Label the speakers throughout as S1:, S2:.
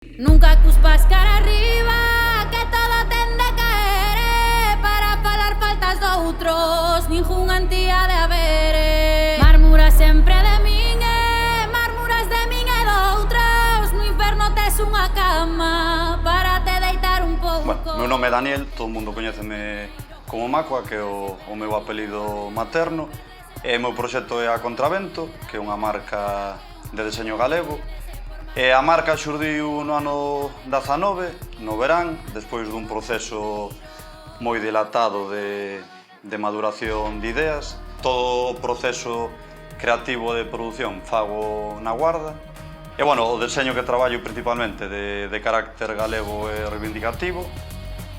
S1: Nunca cuspas cara arriba, que todo ten de caer, para falar faltas doutros, ningunha antía de haber. Murmuras sempre de min, murmuras de min e doutros, no inferno tes unha cama para te deitar un pouco.
S2: Bueno, meu nome é Daniel, todo o mundo coñéceme como Macua, que é o meu apelido materno. E o meu proxecto é a Contravento, que é unha marca de deseño galego. E a marca xurdiu no ano 19, no verán, despois dun proceso moi dilatado de maduración de ideas. Todo o proceso creativo de produción fago na Guarda. E, bueno, o deseño que traballo principalmente de carácter galego e reivindicativo.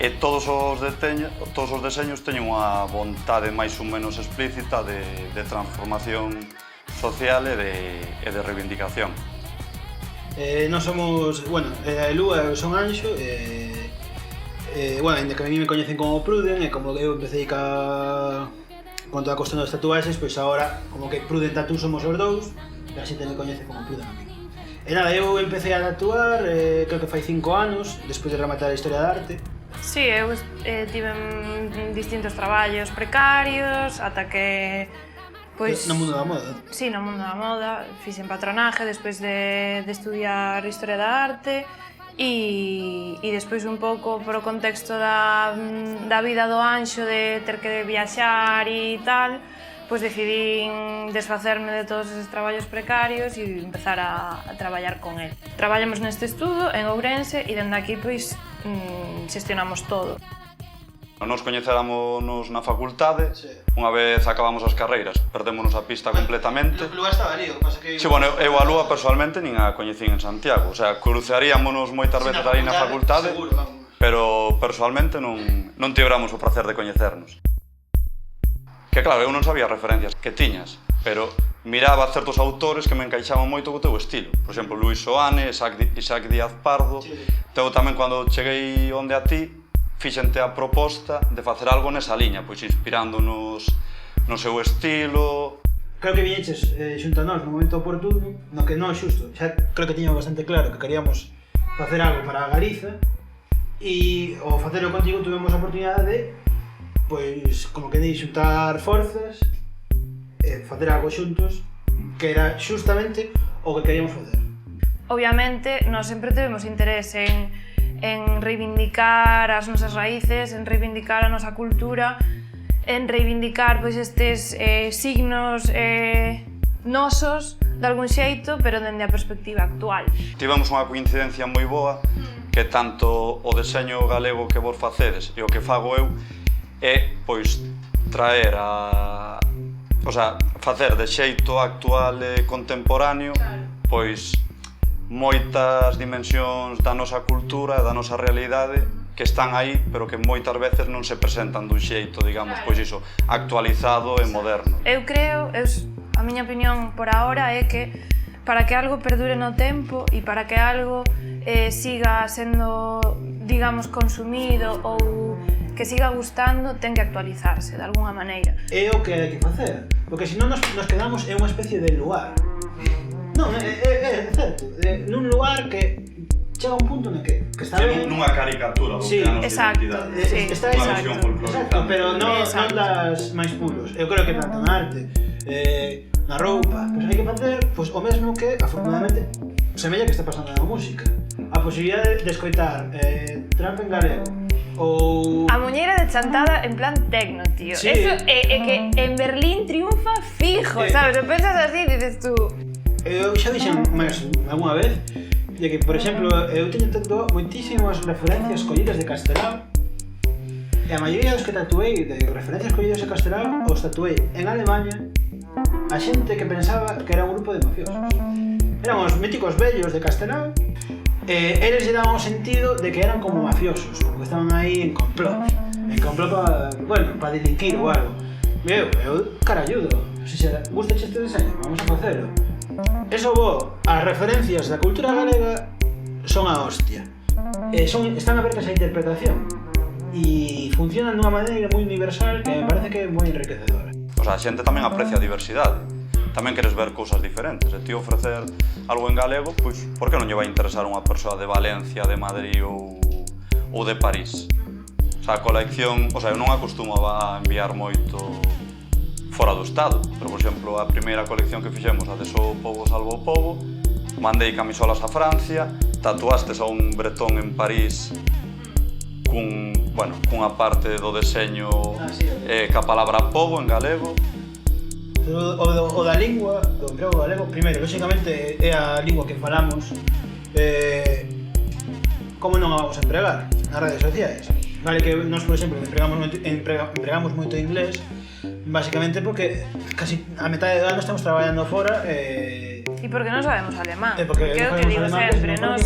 S2: E todos os deseños teñen unha vontade máis ou menos explícita de transformación social e de reivindicación.
S3: Nós somos, bueno, a Lúa e eu son Anxo, bueno, ainda que a mí me coñecen como Pruden, e como eu empecé con toda a cuestión das tatuaxes, pois agora, como que Pruden Tatu somos os dous, e a xente me coñece como Pruden a mí. E nada, eu empecé a tatuar, creo que fai 5 anos, despois de rematar a historia de arte.
S4: Sí, eu tive distintos traballos precarios, ata que... Pois,
S3: no mundo da moda?
S4: Sí, no mundo da moda. Fixen patronaje despois de estudiar Historia da Arte e despois un pouco por o contexto da vida do Anxo, de ter que viaxar e tal, pois decidín desfacerme de todos esos traballos precarios e empezar a traballar con el. Traballamos neste estudo en Ourense e dende aquí pois xestionamos todo.
S2: Nos coñecerámonos na facultade,
S3: sí.
S2: Unha vez acabamos as carreiras, perdémonos a pista completamente.
S3: O lugar estaba ali, o que pasa que...
S2: Sí, bueno, eu a Lúa personalmente nin a coñecín en Santiago, o sea, cruzaríamonos moitas veces ali na facultade,
S3: seguro, vamos.
S2: Pero personalmente non tivéramos o placer de coñecernos. Que claro, eu non sabía referencias que tiñas, pero miraba certos autores que me encaixaban moito co teu estilo. Por exemplo, Luis Soane, Isaac Díaz Pardo.
S3: Sí.
S2: Eu tamén, cando cheguei onde a ti, fixente a proposta de facer algo nesa liña, pois inspirándonos no seu estilo.
S3: Creo que viñeches xunto a nós no momento oportuno, no que non xusto, xa creo que tiñamos bastante claro que queríamos facer algo para a Galiza e ao facelo contigo tuvemos a oportunidade de, pois, como que dei, xuntar forzas e facer algo xuntos que era xustamente o que queríamos facer.
S4: Obviamente, nós sempre tivemos interés en reivindicar as nosas raíces, en reivindicar a nosa cultura, en reivindicar pois estes signos nosos de algún xeito, pero dende a perspectiva actual.
S2: Tivemos unha coincidencia moi boa, que tanto o deseño galego que vos facedes e o que fago eu é, pois, traer o sea, facer de xeito actual e contemporáneo, pois, moitas dimensións da nosa cultura e da nosa realidade que están aí, pero que moitas veces non se presentan dun xeito, digamos, pois iso, actualizado e moderno.
S4: Eu creo, a miña opinión por ahora é que para que algo perdure no tempo e para que algo siga sendo, digamos, consumido ou que siga gustando, ten que actualizarse de alguna maneira.
S3: É o que hai que facer, porque senón nos quedamos en unha especie de lugar. Non, é certo, nun lugar que chega un punto no que está ben...
S2: Nunha caricatura do
S3: sí,
S2: que a nosa
S4: exacto,
S2: identidade.
S4: sí,
S3: está
S2: unha visión folclórica.
S3: Exacto, pero non das máis puros. Eu creo que tanto na arte, na roupa, pois hai que facer pois, o mesmo que, afortunadamente, semella que está pasando na música. A posibilidade de escoitar trap en galego, ou...
S4: A muñeira de chantada en plan tecno, tío.
S3: Sí.
S4: Eso é que en Berlín triunfa fijo, sabes? O pensas así e dices tú...
S3: Eu xa dixen máis algunha vez de que, por exemplo, eu teño tanto moitísimas referencias collidas de Castelao e a maioría dos que tatuei de referencias collidas de Castelao os tatuei en Alemanha a xente que pensaba que era un grupo de mafiosos. Eran os míticos vellos de Castelao e eles lle daban o sentido de que eran como mafiosos, porque estaban aí en complot para delinquir ou algo. Eu caralludo, se xa gusta este deseño, vamos a facelo. Eso bo, as referencias da cultura galega son a hostia. Están abertas a interpretación e funcionan dunha maneira moi universal que me parece que é moi enriquecedora.
S2: O sea, a xente tamén aprecia a diversidade. O tamén queres ver cousas diferentes. E ti ofrecer algo en galego, pois, por que non lle vai interesar unha persoa de Valencia, de Madrid ou de París? O sea, a colección, o sea, eu non acostumaba a enviar moito fora do Estado, pero, por exemplo, a primeira colección que fixemos, a de Só o Pobo salvo o Pobo, mandei camisolas a Francia, tatuastes a un bretón en París cunha parte do deseño ca palabra pobo en galego.
S3: O da lingua, do emprego galego, primeiro, lóxicamente é a lingua que falamos, como non a vamos a empregar nas redes sociais? Vale que nós, por exemplo, empregamos moito inglés, basicamente porque casi a metade do ano estamos traballando fora
S4: e porque non sabemos alemán,
S3: porque
S4: é o que digo sempre, nós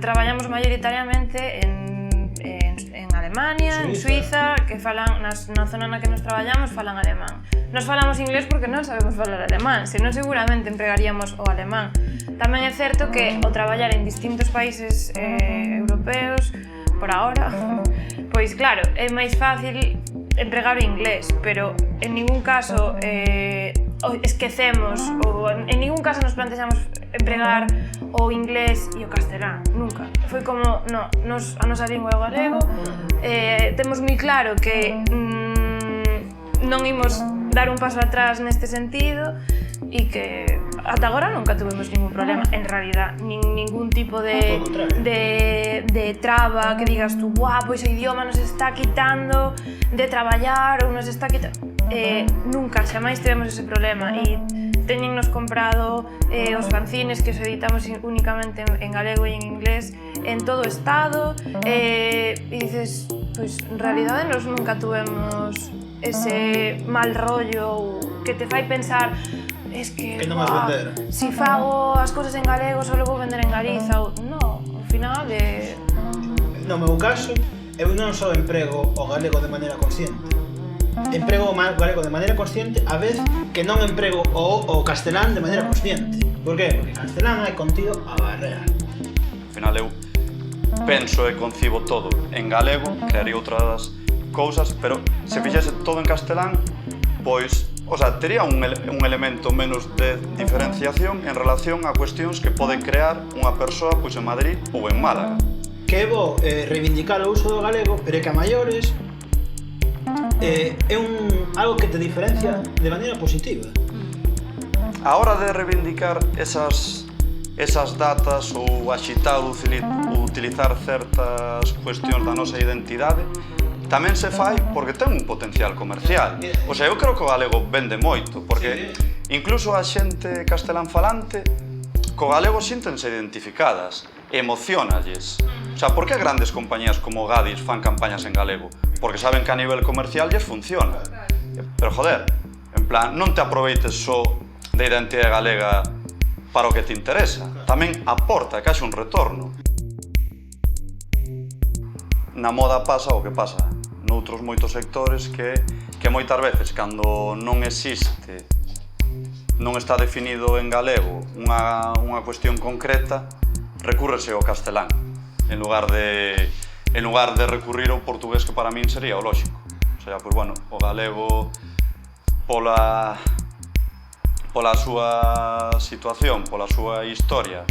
S4: traballamos maioritariamente en Alemania, en Suiza, que falan na zona na que nos traballamos falan alemán. Nos falamos inglés porque non sabemos falar alemán, senón seguramente empregaríamos o alemán. Tamén é certo que o traballar en distintos países europeos, por ahora, pois claro, é máis fácil empregar o inglés, pero en ningún caso esquecemos ou en ningún caso nos plantexamos empregar o inglés e o castelán, nunca. Foi como, no, a nosa lingua é o galego, temos moi claro que non imos dar un paso atrás neste sentido e que ata agora nunca tuvemos ningún problema, en realidad, ningún tipo de traba que digas tú, guau, pois o idioma nos está quitando de traballar ou nos está quitando. Nunca, xamais tivemos ese problema e teñennos comprado os fanzines que os editamos únicamente en galego e en inglés en todo o estado e dices, pois en realidade nos nunca tuvemos ese mal rollo que te fai pensar es que
S3: non vas vender.
S4: Si fago as cousas en galego só vou vender en Galiza ou no, ao final
S3: no meu caso, eu non só emprego o galego de maneira consciente, emprego o galego de maneira consciente a vez que non emprego o castelán de maneira consciente. Por qué? Porque castelán hai contido a barrer.
S2: Ao final eu penso e concibo todo en galego, crearía outras cousas, pero se fixese todo en castelán, pois, o sea, tería un elemento menos de diferenciación en relación a cuestións que pode crear unha persoa pois en Madrid ou en Málaga.
S3: Que é bo reivindicar o uso do galego, pero é que a maiores é algo que te diferencia de maneira positiva.
S2: A hora de reivindicar esas datas ou axitar ou utilizar certas cuestións da nosa identidade, tamén se fai porque ten un potencial comercial. O sea, eu creo que o galego vende moito, porque incluso a xente castelán falante co galego síntense identificadas, emocionalles. O sea, por que grandes compañías como Gadis fan campañas en galego? Porque saben que a nivel comercial lles funciona. Pero, joder, en plan, non te aproveites só da identidade galega para o que te interesa. Tamén aporta que haxe un retorno. Na moda pasa o que pasa noutros moitos sectores que moitas veces, cando non existe, non está definido en galego unha cuestión concreta, recúrrese ao castelán en lugar de recurrir ao portugués, que para min sería o lóxico. O sea, pois, bueno, o galego pola súa situación, pola súa historia,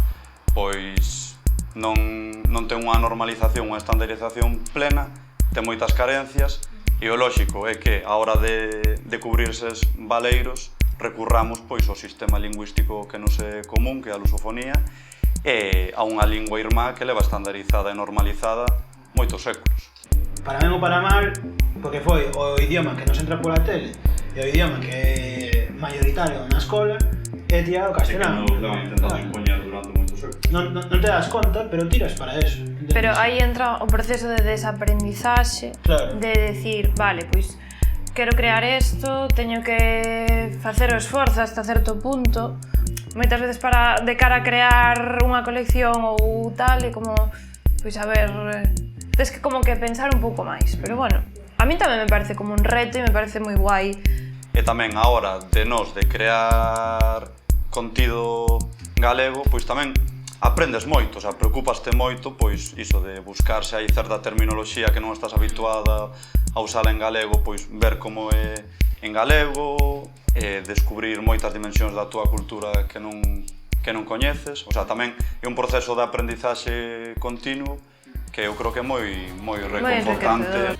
S2: pois non ten unha normalización, unha estandarización plena, ten moitas carencias, e o lóxico é que a hora de cubrir eses valeiros recurramos pois ao sistema lingüístico que nos é común, que é a lusofonía, e a unha lingua irmá que leva estandarizada e normalizada moitos séculos.
S3: Para ben ou para mal, porque foi o idioma que nos entra pola tele e o idioma que é maioritario na escola, é tirar o castelán.
S2: Que nos intentado impoñer durante moitos séculos.
S3: Non te das conta, pero tiras para eso. ¿Entiendes?
S4: Pero aí entra o proceso de desaprendizaxe,
S3: claro.
S4: De decir, vale, pois quero crear isto, teño que facer o esforzo hasta certo punto, moitas veces de cara a crear unha colección ou tal, e como, pois a ver, tens que como que pensar un pouco máis, pero bueno, a mí tamén me parece como un reto e me parece moi guai.
S2: E tamén a hora de nos de crear contido galego, pois tamén aprendes moito, o sea, preocupaste moito, pois iso de buscar se hai certa terminoloxía que non estás habituada a usala en galego, pois ver como é en galego, descubrir moitas dimensións da túa cultura que non coñeces. O sea, tamén é un proceso de aprendizaxe continuo que eu creo que é moi reconfortante.